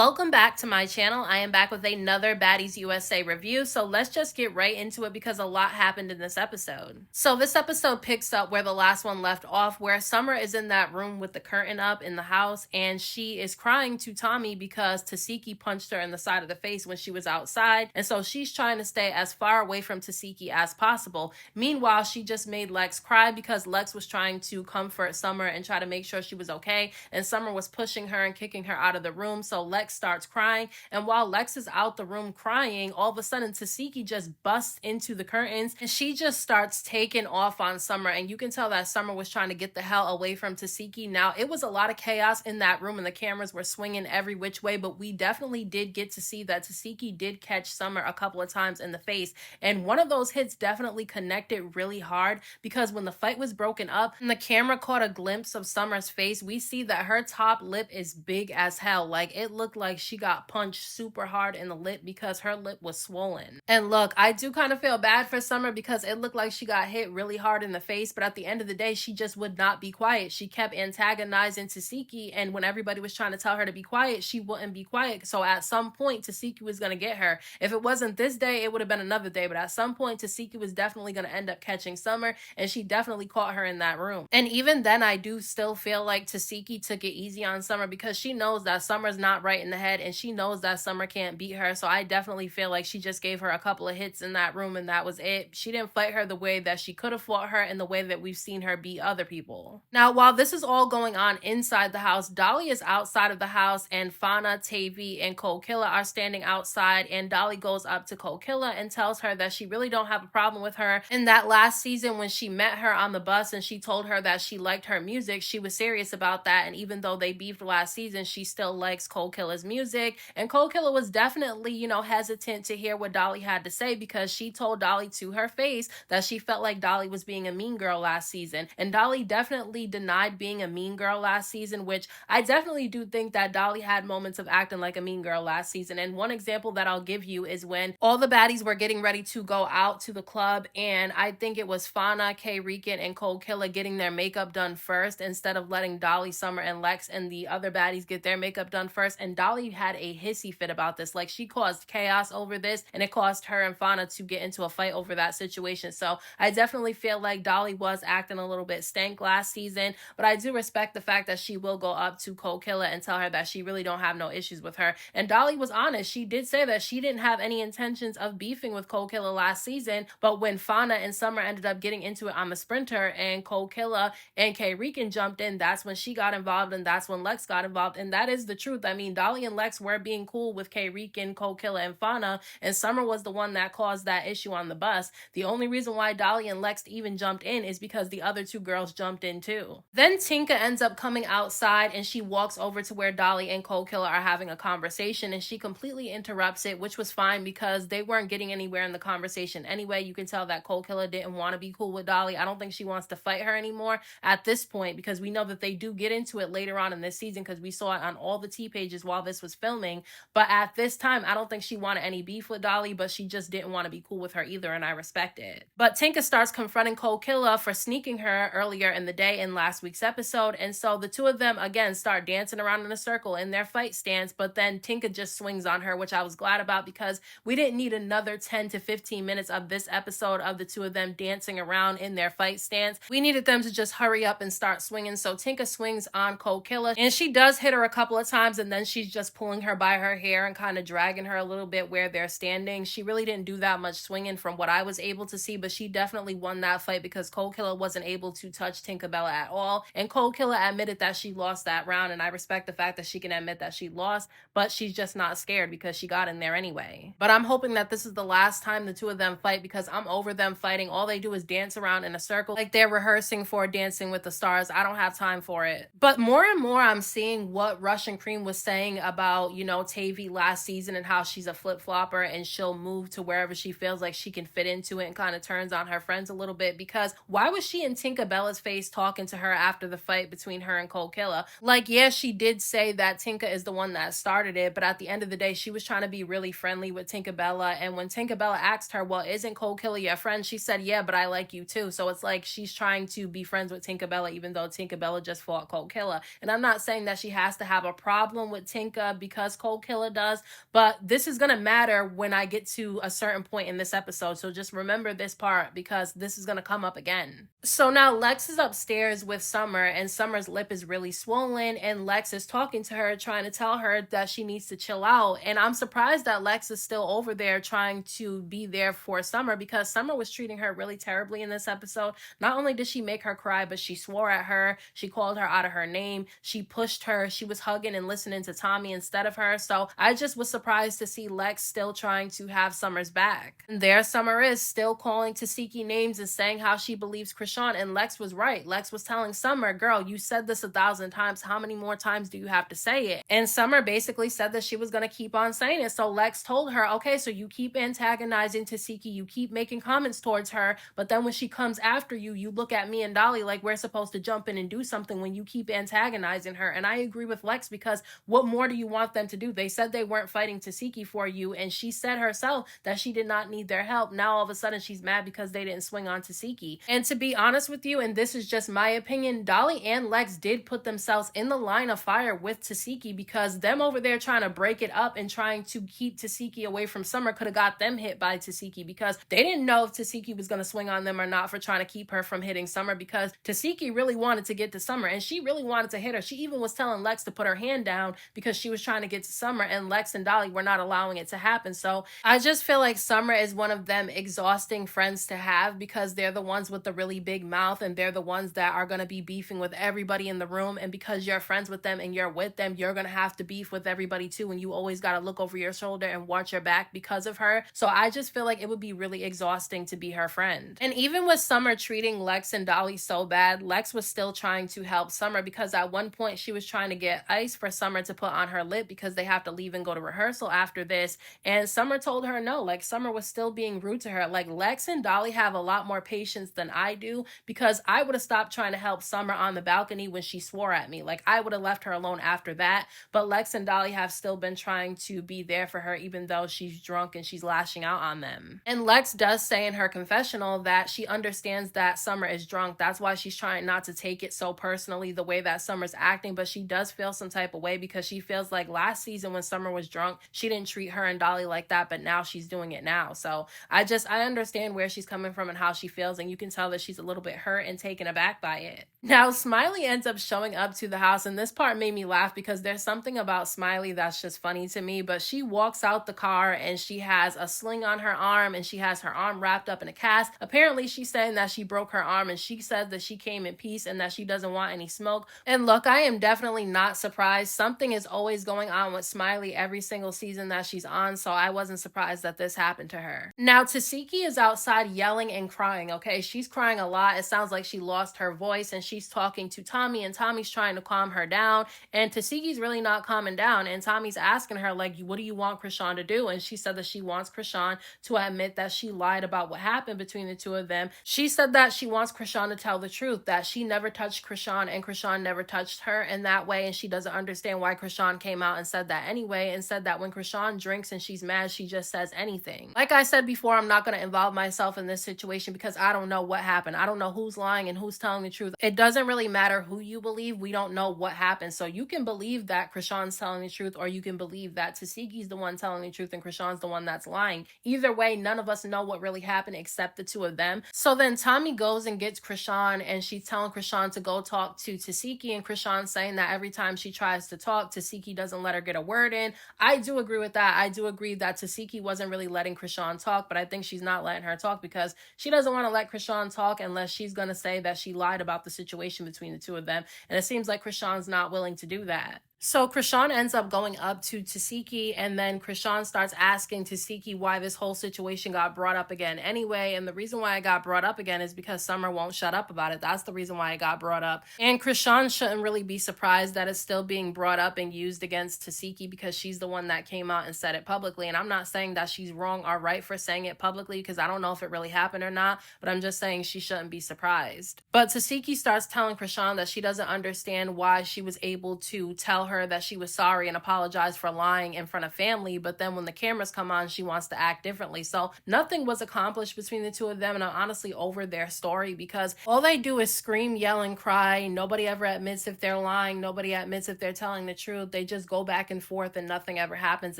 Welcome back to my channel. I am back with another Baddies USA review, so let's just get right into it because a lot happened in this episode. So this episode picks up where the last one left off, where Summer is in that room with the curtain up in the house, and she is crying to Tommy because Tesehki punched her in the side of the face when she was outside, and so she's trying to stay as far away from Tesehki as possible. Meanwhile, she just made Lex cry because Lex was trying to comfort Summer and try to make sure she was okay, and Summer was pushing her and kicking her out of the room, so Lex starts crying, and while Lex is out the room crying, all of a sudden Tesehki just busts into the curtains and she just starts taking off on Summer, and you can tell that Summer was trying to get the hell away from Tesehki. Now, it was a lot of chaos in that room and the cameras were swinging every which way, but we definitely did get to see that Tesehki did catch Summer a couple of times in the face, and one of those hits definitely connected really hard because when the fight was broken up and the camera caught a glimpse of Summer's face, we see that her top lip is big as hell. Like, it looked like she got punched super hard in the lip because her lip was swollen. And look, I do kind of feel bad for Summer because it looked like she got hit really hard in the face, but at the end of the day, she just would not be quiet. She kept antagonizing Tesehki, and when everybody was trying to tell her to be quiet, she wouldn't be quiet. So at some point, Tesehki was going to get her. If it wasn't this day, it would have been another day, but at some point, Tesehki was definitely going to end up catching Summer, and she definitely caught her in that room. And even then, I do still feel like Tesehki took it easy on Summer because she knows that Summer's not right in the head and she knows that Summer can't beat her. So I definitely feel like she just gave her a couple of hits in that room and that was it. She didn't fight her the way that she could have fought her in the way that we've seen her beat other people. Now, while this is all going on inside the house, Dolly is outside of the house and Fania, Tavii, and Cold Killer are standing outside, and Dolly goes up to Cold Killer and tells her that she really don't have a problem with her. In that last season when she met her on the bus and she told her that she liked her music, she was serious about that, and even though they beefed last season, she still likes Cold Killer's music. And Cold Killer was definitely, hesitant to hear what Dolly had to say because she told Dolly to her face that she felt like Dolly was being a mean girl last season. And Dolly definitely denied being a mean girl last season, which I definitely do think that Dolly had moments of acting like a mean girl last season. And one example that I'll give you is when all the baddies were getting ready to go out to the club, and I think it was Fania, Chrisean, and Cold Killer getting their makeup done first instead of letting Dolly, Summer, and Lex and the other baddies get their makeup done first. And Dolly had a hissy fit about this. Like, she caused chaos over this, and it caused her and Fania to get into a fight over that situation. So I definitely feel like Dolly was acting a little bit stank last season, but I do respect the fact that she will go up to Cold Killer and tell her that she really don't have no issues with her. And Dolly was honest. She did say that she didn't have any intentions of beefing with Cold Killer last season, but when Fania and Summer ended up getting into it on the sprinter and Cold Killer and Chrisean jumped in, that's when she got involved, and that's when Lex got involved. And that is the truth. I mean, Dolly and Lex were being cool with Chrisean, Cold Killer, and Fania, and Summer was the one that caused that issue on the bus. The only reason why Dolly and Lex even jumped in is because the other two girls jumped in too. Then Tinka ends up coming outside and she walks over to where Dolly and Cold Killer are having a conversation, and she completely interrupts it, which was fine because they weren't getting anywhere in the conversation anyway. You can tell that Cold Killer didn't want to be cool with Dolly. I don't think she wants to fight her anymore at this point because we know that they do get into it later on in this season because we saw it on all the T pages while this was filming. But at this time, I don't think she wanted any beef with Dolly, but she just didn't want to be cool with her either, and I respect it. But Tinka starts confronting Cold Killer for sneaking her earlier in the day in last week's episode, and so the two of them again start dancing around in a circle in their fight stance, but then Tinka just swings on her, which I was glad about because we didn't need another 10 to 15 minutes of this episode of the two of them dancing around in their fight stance. We needed them to just hurry up and start swinging, so Tinka swings on Cold Killer, and she does hit her a couple of times, and then she's just pulling her by her hair and kind of dragging her a little bit where they're standing. She really didn't do that much swinging from what I was able to see, but she definitely won that fight because Cold Killer wasn't able to touch Tinkerbella at all, and Cold Killer admitted that she lost that round, and I respect the fact that she can admit that she lost, but she's just not scared because she got in there anyway. But I'm hoping that this is the last time the two of them fight because I'm over them fighting. All they do is dance around in a circle like they're rehearsing for Dancing with the Stars. I don't have time for it. But more and more I'm seeing what Russian Cream was saying about, Tavii last season and how she's a flip-flopper and she'll move to wherever she feels like she can fit into it and kind of turns on her friends a little bit, because why was she in Tinkerbella's face talking to her after the fight between her and Cold Killer? Like, yeah, she did say that Tinka is the one that started it, but at the end of the day, she was trying to be really friendly with Tinkerbella, and when Tinkerbella asked her, well, isn't Cold Killer your friend? She said, yeah, but I like you too. So it's like she's trying to be friends with Tinkerbella even though Tinkerbella just fought Cold Killer. And I'm not saying that she has to have a problem with Tinka think of because Cold Killer does, but this is gonna matter when I get to a certain point in this episode. So just remember this part because this is gonna come up again. So now Lex is upstairs with Summer, and Summer's lip is really swollen, and Lex is talking to her, trying to tell her that she needs to chill out. And I'm surprised that Lex is still over there trying to be there for Summer, because Summer was treating her really terribly in this episode. Not only did she make her cry, but she swore at her, she called her out of her name, she pushed her, she was hugging and listening to Tommy instead of her. So I just was surprised to see Lex still trying to have Summer's back. And there Summer is, still calling Tesehki names and saying how she believes Chrisean, and Lex was right. Lex was telling Summer, girl, you said this 1,000 times, how many more times do you have to say it? And Summer basically said that she was going to keep on saying it. So Lex told her, okay, so you keep antagonizing Tesehki, you keep making comments towards her, but then when she comes after you, you look at me and Dolly like we're supposed to jump in and do something when you keep antagonizing her. And I agree with Lex, because what more do you want them to do? They said they weren't fighting Tesehki for you, and she said herself that she did not need their help. Now all of a sudden she's mad because they didn't swing on Tesehki. And to be honest with you, and this is just my opinion, Dolly and Lex did put themselves in the line of fire with Tesehki, because them over there trying to break it up and trying to keep Tesehki away from Summer could have got them hit by Tesehki, because they didn't know if Tesehki was going to swing on them or not for trying to keep her from hitting Summer, because Tesehki really wanted to get to Summer and she really wanted to hit her. She even was telling Lex to put her hand down because she was trying to get to Summer, and Lex and Dolly were not allowing it to happen. So I just feel like Summer is one of them exhausting friends to have, because they're the ones with the really big mouth, and they're the ones that are going to be beefing with everybody in the room. And because you're friends with them and you're with them, you're going to have to beef with everybody too, and you always got to look over your shoulder and watch your back because of her. So I just feel like it would be really exhausting to be her friend. And even with Summer treating Lex and Dolly so bad, Lex was still trying to help Summer, because at one point she was trying to get ice for Summer to put on her lip because they have to leave and go to rehearsal after this. And Summer told her no. Like, Summer was still being rude to her. Like, Lex and Dolly have a lot more patience than I do, because I would have stopped trying to help Summer on the balcony when she swore at me. Like, I would have left her alone after that. But Lex and Dolly have still been trying to be there for her, even though she's drunk and she's lashing out on them. And Lex does say in her confessional that she understands that Summer is drunk. That's why she's trying not to take it so personally the way that Summer's acting, but she does feel some type of way, because she feels like last season when Summer was drunk, she didn't treat her and Dolly like that, but now she's doing it now. So I understand where she's coming from and how she feels, and you can tell that she's a little bit hurt and taken aback by it. Now Smiley ends up showing up to the house, and this part made me laugh because there's something about Smiley that's just funny to me. But she walks out the car and she has a sling on her arm, and she has her arm wrapped up in a cast. Apparently she's saying that she broke her arm, and she said that she came in peace and that she doesn't want any smoke. And look, I am definitely not surprised. Something is always going on with Smiley every single season that she's on, so I wasn't surprised that this happened to her. Now Tesehki is outside yelling and crying, okay? She's crying a lot. It sounds like she lost her voice, and she's talking to Tommy, and Tommy's trying to calm her down, and Tesehki's really not calming down, and Tommy's asking her, like, what do you want Chrisean to do? And she said that she wants Chrisean to admit that she lied about what happened between the two of them. She said that she wants Chrisean to tell the truth, that she never touched Chrisean and Chrisean never touched her in that way, and she doesn't understand why Chrisean came out and said that anyway, and said that when Chrisean drinks and she's mad, she just says anything. Like I said before, I'm not going to involve myself in this situation because I don't know what happened. I don't know who's lying and who's telling the truth. It doesn't really matter who you believe. We don't know what happened. So you can believe that Chrisean's telling the truth, or you can believe that Tesehki's the one telling the truth and Chrisean's the one that's lying. Either way, none of us know what really happened except the two of them. So then Tommy goes and gets Chrisean, and she's telling Chrisean to go talk to Tesehki, and Chrisean's saying that every time she tries to talk, Tesehki doesn't let her get a word in. I do agree with that. I do agree that Tesehki wasn't really letting Chrisean talk, but I think she's not letting her talk because she doesn't want to let Chrisean talk unless she's going to say that she lied about the situation between the two of them. And it seems like Chrisean's not willing to do that. So Chrisean ends up going up to Tesehki, and then Chrisean starts asking Tesehki why this whole situation got brought up again anyway. And the reason why it got brought up again is because Summer won't shut up about it. That's the reason why it got brought up. And Chrisean shouldn't really be surprised that it's still being brought up and used against Tesehki, because she's the one that came out and said it publicly. And I'm not saying that she's wrong or right for saying it publicly, because I don't know if it really happened or not, but I'm just saying she shouldn't be surprised. But Tesehki starts telling Chrisean that she doesn't understand why she was able to tell her that she was sorry and apologize for lying in front of family, but then when the cameras come on, she wants to act differently. So nothing was accomplished between the two of them, and I'm honestly over their story because all they do is scream, yell, and cry. Nobody ever admits if they're lying. Nobody admits if they're telling the truth. They just go back and forth and nothing ever happens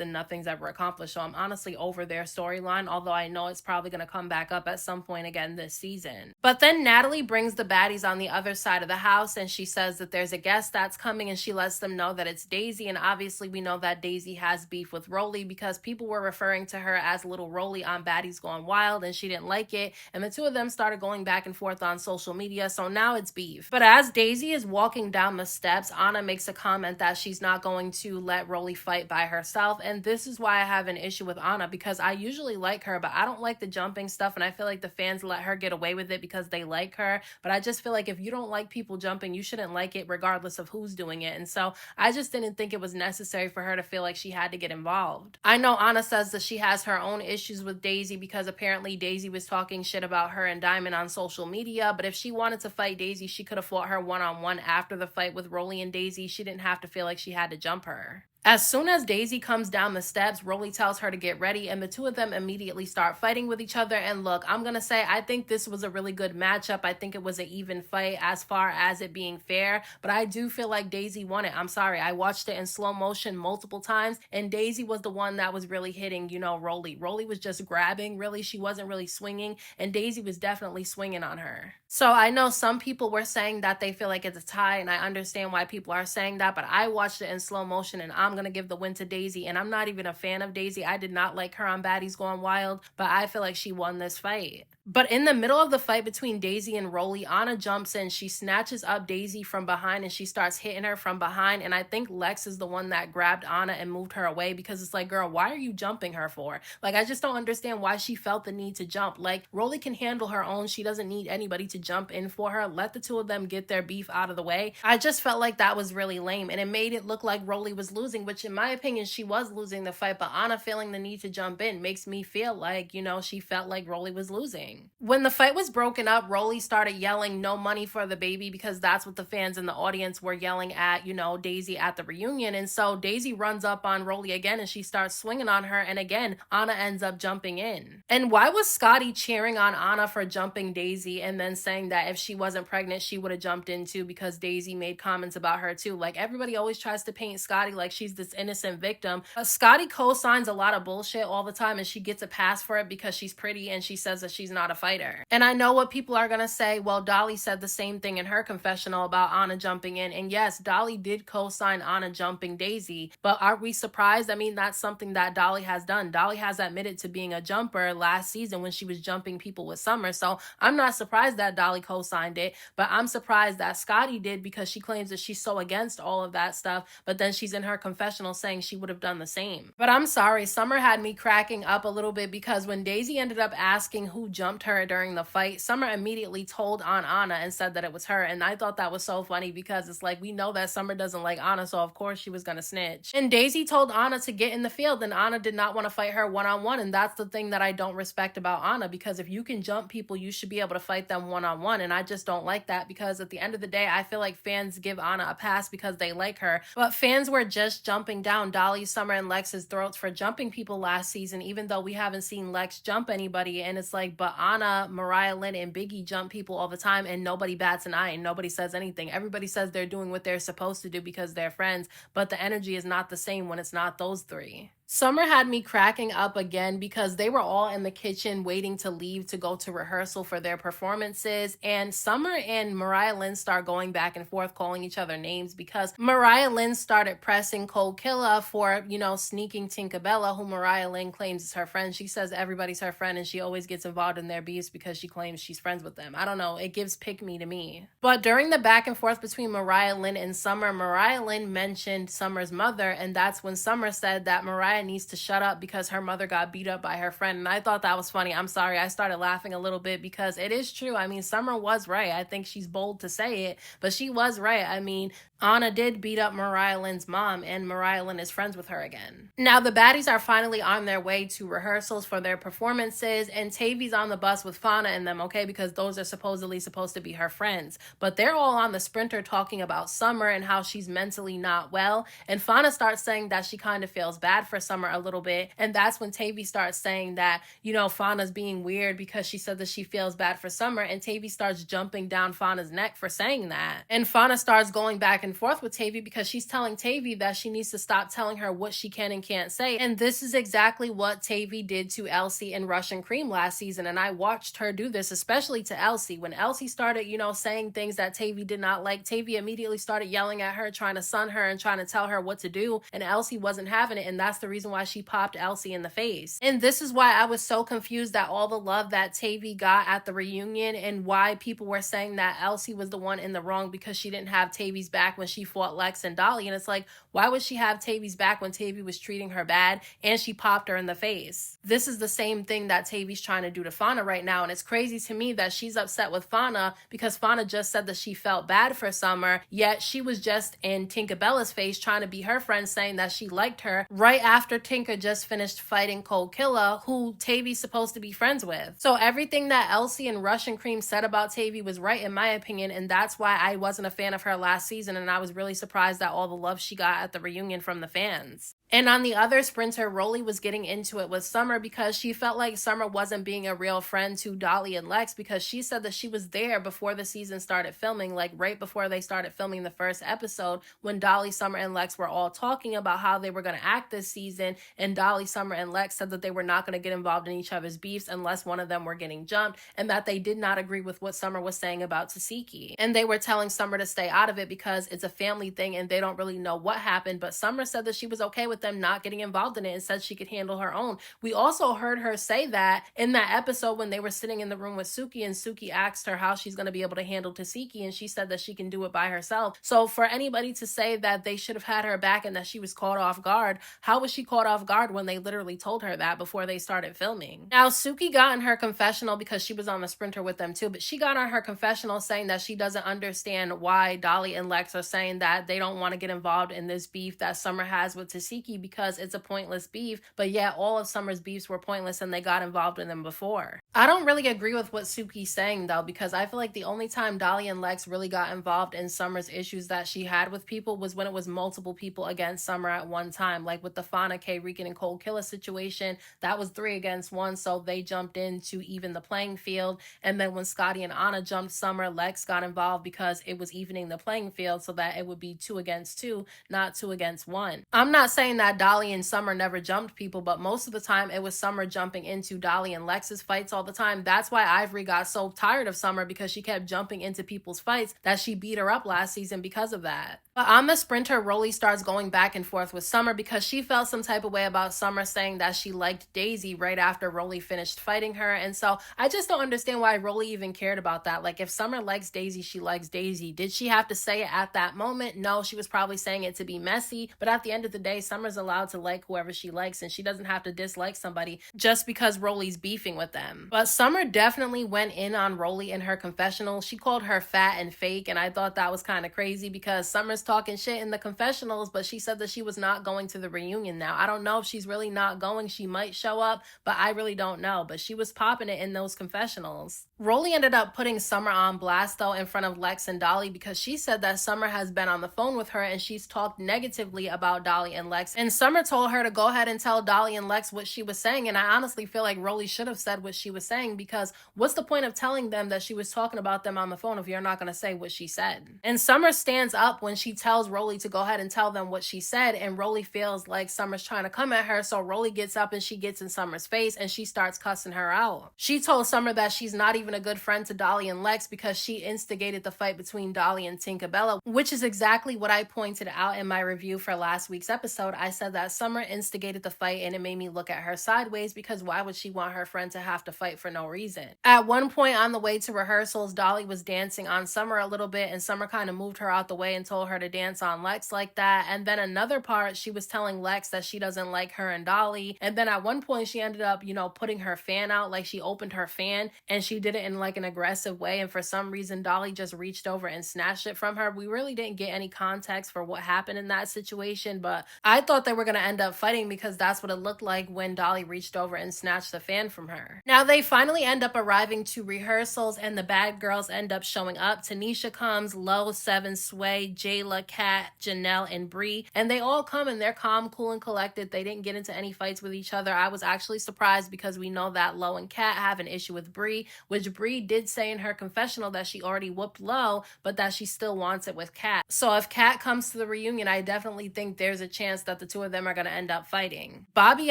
and nothing's ever accomplished. So I'm honestly over their storyline, although I know it's probably going to come back up at some point again this season. But then Natalie brings the baddies on the other side of the house and she says that there's a guest that's coming and she lets them know that it's Daisy. And obviously we know that Daisy has beef with Roly because people were referring to her as little Roly on Baddies Gone Wild and she didn't like it. And the two of them started going back and forth on social media. So now it's beef. But as Daisy is walking down the steps, Ahna makes a comment that she's not going to let Roly fight by herself. And this is why I have an issue with Ahna, because I usually like her, but I don't like the jumping stuff. And I feel like the fans let her get away with it because they like her. But I just feel like if you don't like people jumping, you shouldn't like it regardless of who's doing it. And so I just didn't think it was necessary for her to feel like she had to get involved. I know Ahna says that she has her own issues with Daisy because apparently Daisy was talking shit about her and Diamond on social media. But if she wanted to fight Daisy, she could have fought her one-on-one after the fight with Roly and Daisy. She didn't have to feel like she had to jump her. As soon as Daisy comes down the steps, Roly tells her to get ready, and the two of them immediately start fighting with each other. And look, I'm gonna say I think this was a really good matchup. I think it was an even fight as far as it being fair, but I do feel like Daisy won it. I'm sorry, I watched it in slow motion multiple times, and Daisy was the one that was really hitting, Roly. Roly was just grabbing, really. She wasn't really swinging, and Daisy was definitely swinging on her. So I know some people were saying that they feel like it's a tie, and I understand why people are saying that, but I watched it in slow motion, and I'm going to give the win to Daisy, and I'm not even a fan of Daisy. I did not like her on Baddies Gone Wild, but I feel like she won this fight. But in the middle of the fight between Daisy and Roly, Ahna jumps in, she snatches up Daisy from behind, and she starts hitting her from behind, and I think Lex is the one that grabbed Ahna and moved her away because it's like, girl, why are you jumping her for? Like, I just don't understand why she felt the need to jump. Like, Roly can handle her own. She doesn't need anybody to jump in for her. Let the two of them get their beef out of the way. I just felt like that was really lame, and it made it look like Roly was losing, which in my opinion, she was losing the fight, but Ahna feeling the need to jump in makes me feel like, she felt like Roly was losing. When the fight was broken up, Roly started yelling, "No money for the baby," because that's what the fans in the audience were yelling at, Daisy at the reunion. And so Daisy runs up on Roly again and she starts swinging on her. And again, Ahna ends up jumping in. And why was Scotty cheering on Ahna for jumping Daisy and then saying that if she wasn't pregnant, she would have jumped in too because Daisy made comments about her too? Like, everybody always tries to paint Scotty like she's this innocent victim. But Scotty co-signs a lot of bullshit all the time and she gets a pass for it because she's pretty and she says that she's not a fighter. And I know what people are going to say. Well, Dolly said the same thing in her confessional about Ahna jumping in. And yes, Dolly did co-sign Ahna jumping Daisy. But are we surprised? I mean, that's something that Dolly has done. Dolly has admitted to being a jumper last season when she was jumping people with Summer. So I'm not surprised that Dolly co-signed it. But I'm surprised that Scotty did because she claims that she's so against all of that stuff. But then she's in her confessional saying she would have done the same. But I'm sorry, Summer had me cracking up a little bit because when Daisy ended up asking who jumped her during the fight, Summer immediately told on Ahna and said that it was her. And I thought that was so funny because it's like, we know that Summer doesn't like Ahna, so of course she was gonna snitch. And Daisy told Ahna to get in the field, and Ahna did not want to fight her one-on-one. And that's the thing that I don't respect about Ahna, because if you can jump people, you should be able to fight them one-on-one. And I just don't like that because at the end of the day, I feel like fans give Ahna a pass because they like her. But fans were just jumping down Dolly, Summer, and Lex's throats for jumping people last season, even though we haven't seen Lex jump anybody. And it's like, but Ahna, Mariah Lynn, and Biggie jump people all the time and nobody bats an eye and nobody says anything. Everybody says they're doing what they're supposed to do because they're friends, but the energy is not the same when it's not those three. Summer had me cracking up again because they were all in the kitchen waiting to leave to go to rehearsal for their performances. And Summer and Mariah Lynn start going back and forth calling each other names because Mariah Lynn started pressing Cold Killer for, sneaking Tinkerbella, who Mariah Lynn claims is her friend. She says everybody's her friend and she always gets involved in their beefs because she claims she's friends with them. I don't know. It gives pick me to me. But during the back and forth between Mariah Lynn and Summer, Mariah Lynn mentioned Summer's mother, and that's when Summer said that Mariah quiet, needs to shut up because her mother got beat up by her friend. And I thought that was funny. I'm sorry, I started laughing a little bit because it is true. I mean, Summer was right. I think she's bold to say it, but she was right. I mean, Ahna did beat up Mariah Lynn's mom, and Mariah Lynn is friends with her again. Now, the baddies are finally on their way to rehearsals for their performances, and Tavii's on the bus with Fania and them, okay, because those are supposedly supposed to be her friends. But they're all on the Sprinter talking about Summer and how she's mentally not well, and Fania starts saying that she kind of feels bad for Summer a little bit, and that's when Tavii starts saying that, you know, Fania's being weird because she said that she feels bad for Summer, and Tavii starts jumping down Fania's neck for saying that. And Fania starts going back and forth with Tavii because she's telling Tavii that she needs to stop telling her what she can and can't say. And this is exactly what Tavii did to Elsie in Russian Cream last season. And I watched her do this, especially to Elsie. When Elsie started, you know, saying things that Tavii did not like, Tavii immediately started yelling at her, trying to sun her and trying to tell her what to do. And Elsie wasn't having it. And that's the reason why she popped Elsie in the face. And this is why I was so confused at all the love that Tavii got at the reunion and why people were saying that Elsie was the one in the wrong because she didn't have Tavii's back when she fought Lex and Dolly. And it's like, why would she have Tavii's back when Tavii was treating her bad and she popped her in the face? This is the same thing that Tavii's trying to do to Fania right now. And it's crazy to me that she's upset with Fania because Fania just said that she felt bad for Summer, yet she was just in Tinkabella's face trying to be her friend, saying that she liked her right after Tinka just finished fighting Cold Killer, who Tavii's supposed to be friends with. So everything that Elsie and Russian Cream said about Tavii was right in my opinion, and that's why I wasn't a fan of her last season, and I was really surprised at all the love she got at the reunion from the fans. And on the other Sprinter, Roly was getting into it with Summer because she felt like Summer wasn't being a real friend to Dolly and Lex, because she said that she was there before the season started filming, like right before they started filming the first episode, when Dolly, Summer, and Lex were all talking about how they were going to act this season, and Dolly, Summer, and Lex said that they were not going to get involved in each other's beefs unless one of them were getting jumped, and that they did not agree with what Summer was saying about Tesehki. And they were telling Summer to stay out of it because it's a family thing and they don't really know what happened, but Summer said that she was okay with them not getting involved in it and said she could handle her own. We also heard her say that in that episode when they were sitting in the room with Suki, and Suki asked her how she's going to be able to handle Tesehki, and she said that she can do it by herself. So for anybody to say that they should have had her back and that she was caught off guard, how was she caught off guard when they literally told her that before they started filming? Now, Suki got in her confessional because she was on the Sprinter with them too, but she got on her confessional saying that she doesn't understand why Dolly and Lex are saying that they don't want to get involved in this beef that Summer has with Tesehki because it's a pointless beef, but yet all of Summer's beefs were pointless and they got involved in them before. I don't really agree with what Suki's saying though, because I feel like the only time Dolly and Lex really got involved in Summer's issues that she had with people was when it was multiple people against Summer at one time, like with the Fania, K, Rican, and Cold Killer situation. That was 3 against 1, so they jumped in to even the playing field. And then when Scotty and Ahna jumped Summer, Lex got involved because it was evening the playing field so that it would be 2 against 2, not 2 against 1. I'm not saying that Dolly and Summer never jumped people, but most of the time it was Summer jumping into Dolly and Lex's fights all the time. That's why Ivory got so tired of Summer, because she kept jumping into people's fights, that she beat her up last season because of that. But on the Sprinter, Roly starts going back and forth with Summer because she felt some type of way about Summer saying that she liked Daisy right after Roly finished fighting her. And so I just don't understand why Roly even cared about that. Like, if Summer likes Daisy, she likes Daisy. Did she have to say it at that moment? No, she was probably saying it to be messy. But at the end of the day, Summer's allowed to like whoever she likes, and she doesn't have to dislike somebody just because Roly's beefing with them. But Summer definitely went in on Roly in her confessional. She called her fat and fake, and I thought that was kind of crazy because Summer's talking shit in the confessionals, but she said that she was not going to the reunion now. I don't know if she's really not going. She might show up, but I really don't know. But she was popping it in those confessionals. Roly ended up putting Summer on blast though in front of Lex and Dolly because she said that Summer has been on the phone with her and she's talked negatively about Dolly and Lex. And Summer told her to go ahead and tell Dolly and Lex what she was saying. And I honestly feel like Roly should have said what she was saying, because what's the point of telling them that she was talking about them on the phone if you're not going to say what she said? And Summer stands up when she tells Roly to go ahead and tell them what she said, and Roly feels like Summer's trying to come at her, so Roly gets up and she gets in Summer's face and she starts cussing her out. She told Summer that she's not even even a good friend to Dolly and Lex because she instigated the fight between Dolly and Tinkerbella, which is exactly what I pointed out in my review for last week's episode. I said that Summer instigated the fight and it made me look at her sideways because why would she want her friend to have to fight for no reason? At one point on the way to rehearsals, Dolly was dancing on Summer a little bit and Summer kind of moved her out the way and told her to dance on Lex like that. And then another part, she was telling Lex that she doesn't like her and Dolly. And then at one point she ended up, putting her fan out, like she opened her fan and she did it in like an aggressive way. And for some reason, Dolly just reached over and snatched it from her. We really didn't get any context for what happened in that situation, but I thought they were going to end up fighting because that's what it looked like when Dolly reached over and snatched the fan from her. Now they finally end up arriving to rehearsals and the bad girls end up showing up. Tanisha comes, Lo, Seven, Sway, Jayla, Kat, Janelle, and Bree, and they all come and they're calm, cool, and collected. They didn't get into any fights with each other. I was actually surprised because we know that Lo and Kat have an issue with Bree, which Bree did say in her confessional that she already whooped Lo, but that she still wants it with Kat. So if Kat comes to the reunion, I definitely think there's a chance that the two of them are going to end up fighting. Bobby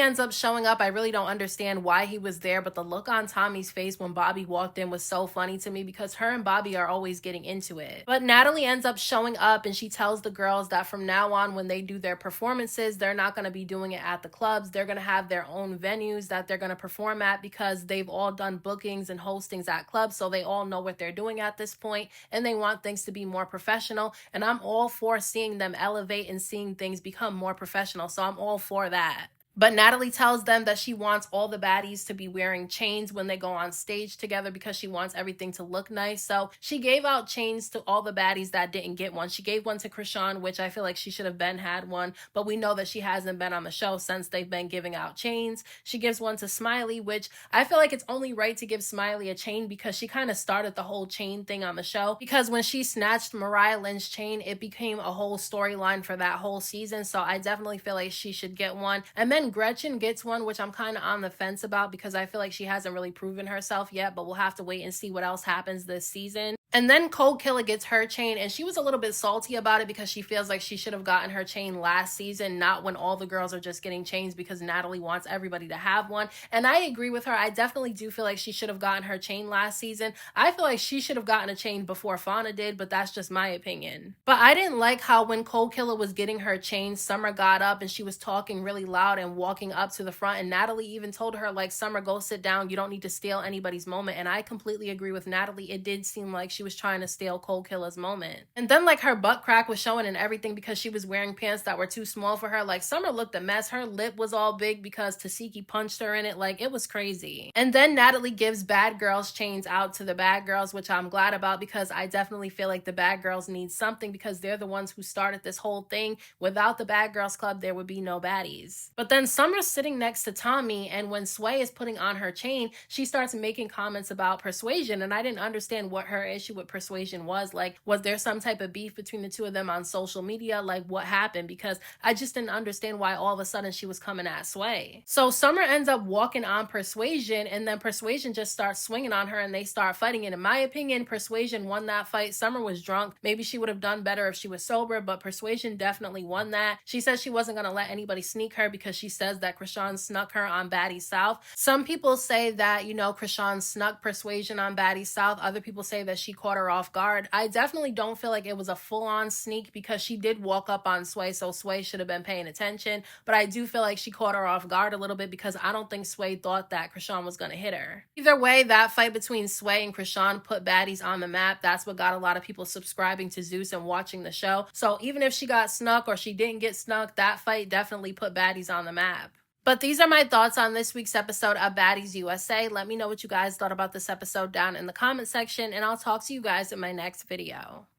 ends up showing up. I really don't understand why he was there, but the look on Tommy's face when Bobby walked in was so funny to me because her and Bobby are always getting into it. But Natalie ends up showing up and she tells the girls that from now on when they do their performances, they're not going to be doing it at the clubs. They're going to have their own venues that they're going to perform at because they've all done bookings and hostings at clubs, so they all know what they're doing at this point and they want things to be more professional. And I'm all for seeing them elevate and seeing things become more professional, so I'm all for that. But Natalie tells them that she wants all the baddies to be wearing chains when they go on stage together because she wants everything to look nice. So she gave out chains to all the baddies that didn't get one. She gave one to Chrisean, which I feel like she should have been had one, but we know that she hasn't been on the show since they've been giving out chains. She gives one to Smiley, which I feel like it's only right to give Smiley a chain because she kind of started the whole chain thing on the show, because when she snatched Mariah Lynn's chain, it became a whole storyline for that whole season. So I definitely feel like she should get one. And then Gretchen gets one, which I'm kind of on the fence about because I feel like she hasn't really proven herself yet, but we'll have to wait and see what else happens this season. And then Cold Killer gets her chain, and she was a little bit salty about it because she feels like she should have gotten her chain last season, not when all the girls are just getting chains because Natalie wants everybody to have one. And I agree with her. I definitely do feel like she should have gotten her chain last season. I feel like she should have gotten a chain before Fania did, but that's just my opinion. But I didn't like how when Cold Killer was getting her chain, Summer got up and she was talking really loud and walking up to the front, and Natalie even told her, like, Summer, go sit down. You don't need to steal anybody's moment. And I completely agree with Natalie. It did seem like she was trying to steal Cold Killer's moment. And then like her butt crack was showing and everything because she was wearing pants that were too small for her. Like Summer looked a mess. Her lip was all big because Tesehki punched her in it. Like it was crazy. And then Natalie gives bad girls chains out to the bad girls, which I'm glad about because I definitely feel like the bad girls need something because they're the ones who started this whole thing. Without the bad girls club, there would be no baddies. But then Summer's sitting next to Tommy, and when Sway is putting on her chain, she starts making comments about Persuasion, and I didn't understand what her issue with Persuasion was. Like, was there some type of beef between the two of them on social media? Like, what happened? Because I just didn't understand why all of a sudden she was coming at Sway. So Summer ends up walking on Persuasion, and then Persuasion just starts swinging on her and they start fighting. And in my opinion, Persuasion won that fight. Summer was drunk. Maybe she would have done better if she was sober, but Persuasion definitely won that. She says she wasn't going to let anybody sneak her because she says that Chrisean snuck her on Baddies South. Some people say that, Chrisean snuck Persuasion on Baddies South. Other people say that she caught her off guard. I definitely don't feel like it was a full-on sneak because she did walk up on Sway, so Sway should have been paying attention. But I do feel like she caught her off guard a little bit because I don't think Sway thought that Chrisean was going to hit her. Either way, that fight between Sway and Chrisean put Baddies on the map. That's what got a lot of people subscribing to Zeus and watching the show. So even if she got snuck or she didn't get snuck, that fight definitely put Baddies on the map. But these are my thoughts on this week's episode of Baddies USA. Let me know what you guys thought about this episode down in the comment section, and I'll talk to you guys in my next video.